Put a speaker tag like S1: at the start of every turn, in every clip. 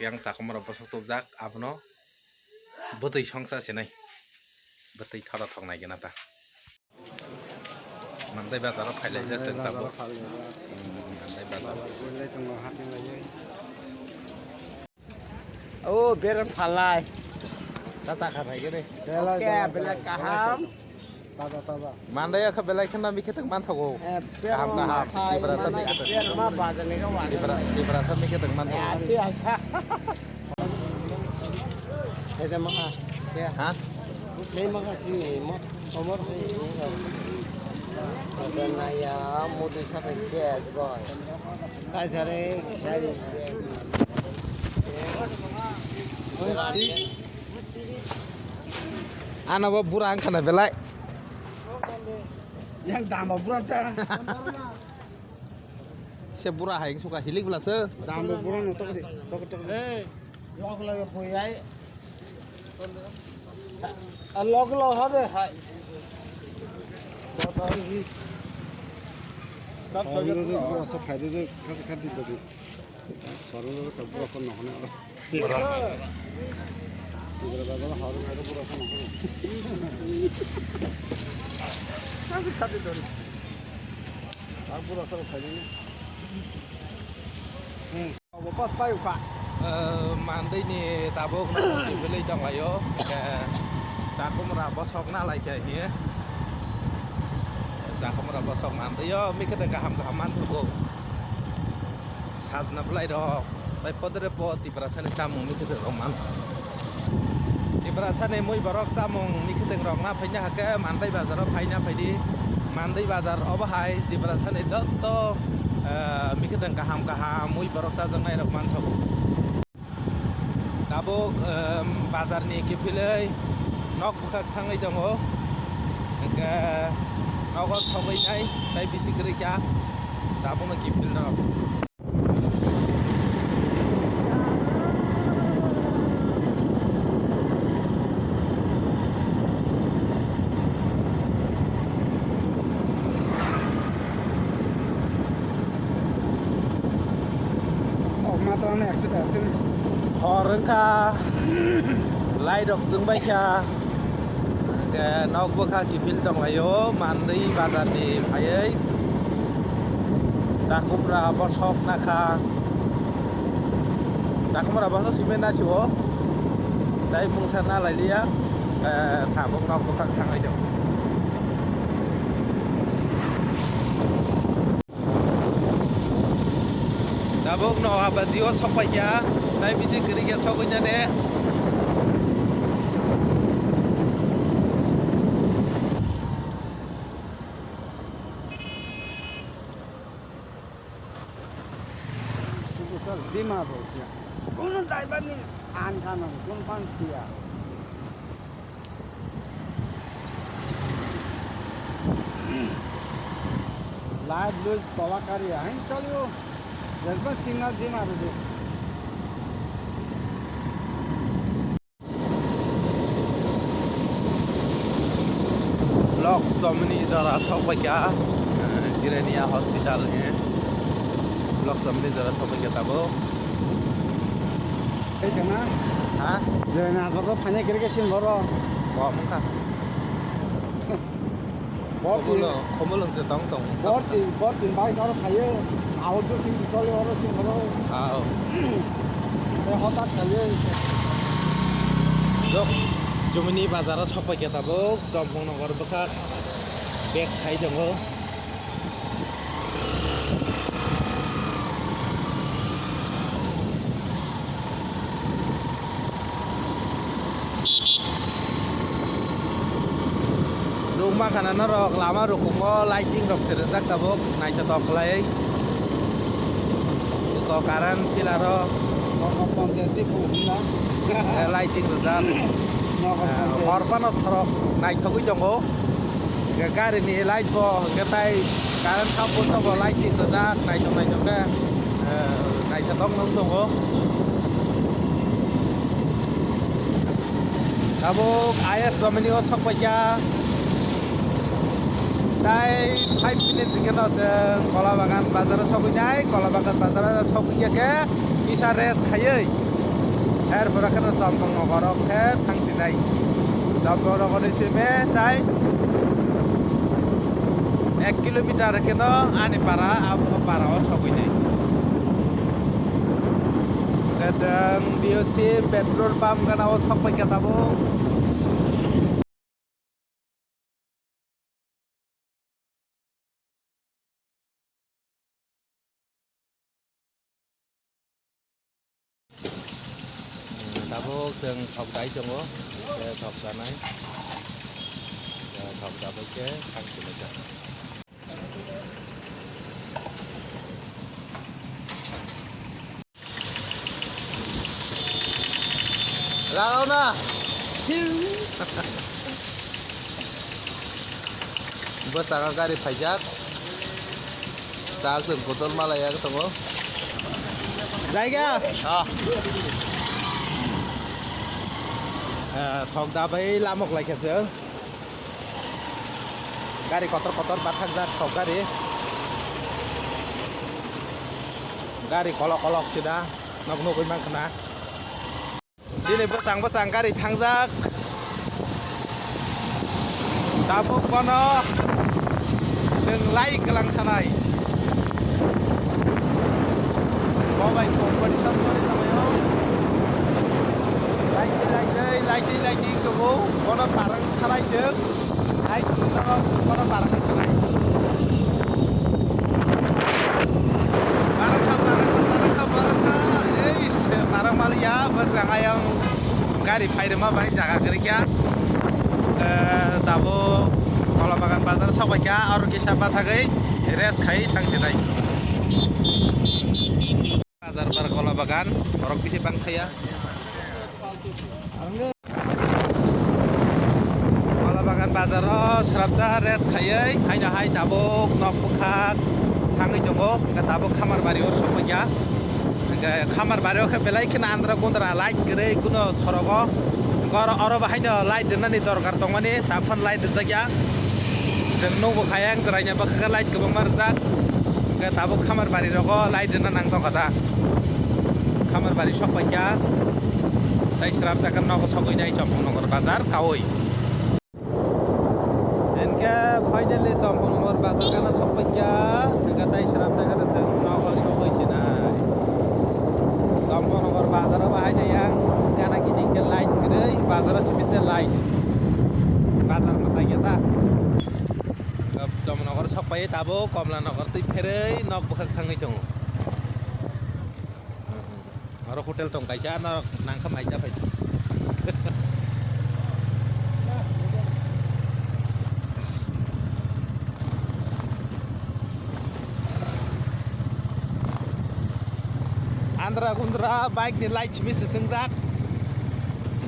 S1: yang sakumara bosok tubjak abno botui songsa sinai botui thora thongnai gena ta mandai bazar phailai jak seng tabo mandai bazar
S2: oh beran phalai
S1: kasa khabai gene
S2: oke belak kaham
S1: mandai akha belai khana mi khetang man thago kaham kaham di berasa mi khetang
S2: beran ma badan ni kawan
S1: di berasa mi khetang man thago
S2: ati asa ada mah ya
S1: ha
S2: ini makasih mak nomor ini ada naya modus apa jet boy kasare kali
S1: ana ba burang khana belai
S2: yang dama buran ta
S1: se bura haing suka hilik belase
S2: dama buran tok eh log lagi puyai log lo habe hai
S3: burasa faide khasi khadi dodi sarolo ta burasa নহনে tigre bazar haru faide burasa নহনে khasi khadi dodi ar burasa faide ni pas payu ka
S1: mandai ni tabok na belai dong ayo ke sakumara bosok na lai ke ni sakumara bosok mandai yo mi kete kaham kahaman tuko sajna belai ro tai podre po ti prasane samung mi kete roman ti prasane moi barok samung mi kete rong na phaina ke mandai bazar phaina phaidi mandai bazar obahai ti prasane jotto mi kete kaham kaham moi barok sajang nai rok man thago tabok bazar ni kipilai nok bukhak thangai dongo ke nogo sabai nai tai bisi gerika tabok na kipil no
S3: matrane accident
S1: horengka lai dok jengbai kya ke nok bukha kipil dong ayo mandai bazar ni phaiai sakumra bosok nakha sakumra bosok simen na siwo dai mungsar na lai lia thabok nok bukha thangai dong tabok no abadio sopai ya dai bisi gerika sopai jane
S3: dima bo ya
S2: kunun dai ban ni an kanan kun pan sia
S3: live lose tolakari hain chalyo jazban signal dima bo
S1: blok somni jara sopai ya jirania hospital he blok somni jara sopai ya tabo
S3: ei kana
S1: ha
S3: jena ko phane kirke sim boro
S1: ko mungka khomulong se tong tong
S3: bot tin bai karo phaye out to sim chole oro sim boro
S1: ao
S3: e hotat khale
S1: jok jumini bazar sopai ya tabo jompong nogor bukha bek khai dongo rumah kanan rok lama rukungo lighting rok serejak tabok naik cetok kelai ko karan pilaro
S3: ko panjati puna
S1: lighting rejak horpano sorok naik thogui jongo gari ni light bo ketai karan thambo sobo lighting rejak naik jong ke naik cetok nong dongo tabok ayas someni o sokpaja Dai 5 minutes kita seng kola bagan bazar sokunyai kola bagan bazar sokunya ke bisa res kayai her pura kan sampang nogorok her tangsinai sampang nogor sime tai 1 kilometer keno ani para abo para o sokoi kasang BOC petrol pump kana o sokoi katabo tabok seng thok dai jongo thok danai thok dabok ke thang silaja lao na bus aga gari phaijak tak seng botol malaya tongo jaiga thok dabai lamok laikase gari kotor bathak jak thok gari kolok sida nok nokoi mangkana sini besang gari tangjak tabuk kono जों लाइ गलां थानाय mobile competition खालामनायाव लाइटै गोबौ कोनो बारां थानायजों लाइट कुलाराव कोनो बारां थानाय बारांखा एइस बारां मालिया मोजाङायाव गारि फायदोंमा बाय जागा गैया दाबो Kalau makan bazar soknya orang kisah batagai res kai tangsinai bazar bar kalau makan orang kisah bang kaya kalau makan bazar serapja res kayai hai tabuk nok bukat tangi jongo nggak tabuk kamar bario soknya nggak kamar bario ke belai kena andra kundra light gede kuno sorogo kalau orang bahaya light dengan itu orang tongani tapan light saja जों न'बो खाया जरायना बाखा लाइट गोबां मारजाक दाबो खामार बारि रगो लाइट दोना नांथो खदा खामार बारि सफायया दाइस्राब जागोन न'बो सगैनाय चम्पनगर बाजार कावै एनके फाइनाली चम्पनगर बाजार गाना सफायया दाइस्राब जागोन जों न'बो सफायसिनाय चम्पनगर बाजाराव बाहायनाया गाना गिदिंके लाइट गदै बाजाराव सिबिसे लाइट बाजार मोसायो दा Jamnagor sapai tabo Komlanagor ti ferei nok buka tangi dong. Aro hotel tong kaisa nangkam aja pai. Andra kundra bike ni light mis sengjak.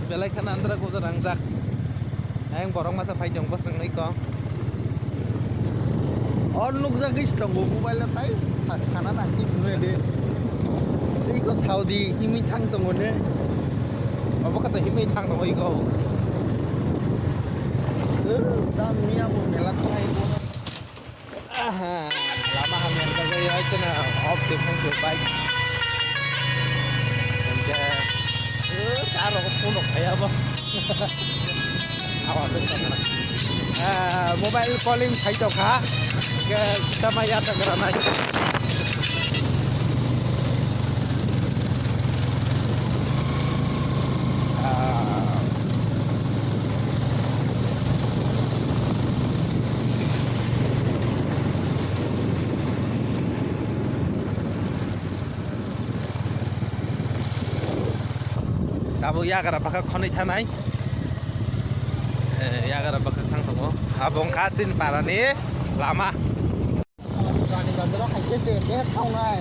S1: Belai kan andra kundra rangjak. Ayang borong masa pai jong pasang iko. और लोग जगह Istanbul mobile ताई पास खाना नाकी बुने दे सिको साउदी हिमी थांग दंगने अब कता हिमी थांग दंग इको दाम मिया बो मेला खाई बो lama hamil kagak ya cina opsi mungkin baik enggak taruh punuk kayak apa awasin kamera mobile calling khai to kha ke sama ya sagrana Kamu ya gara bakal konai tanai ya gara bakal tang tongo abong kasin parani lama
S2: Kani bandara haike cete thaunai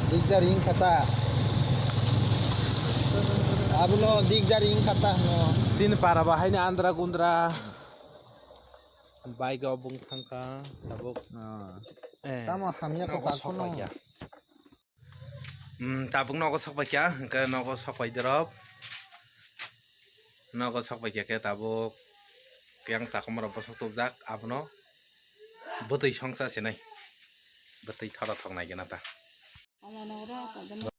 S2: digdaring kata abulo digdaring kata no
S1: sin para bahayna andra gundra baik abong tangka tabok
S2: tamo hamya ko kakono
S1: tabung nogo sakbakya ke nogo sakbai drop nogo sakbakya ke tabuk yang sakomara bosok tubjak abno botoi songsa sinai botoi thara thongnai gena ta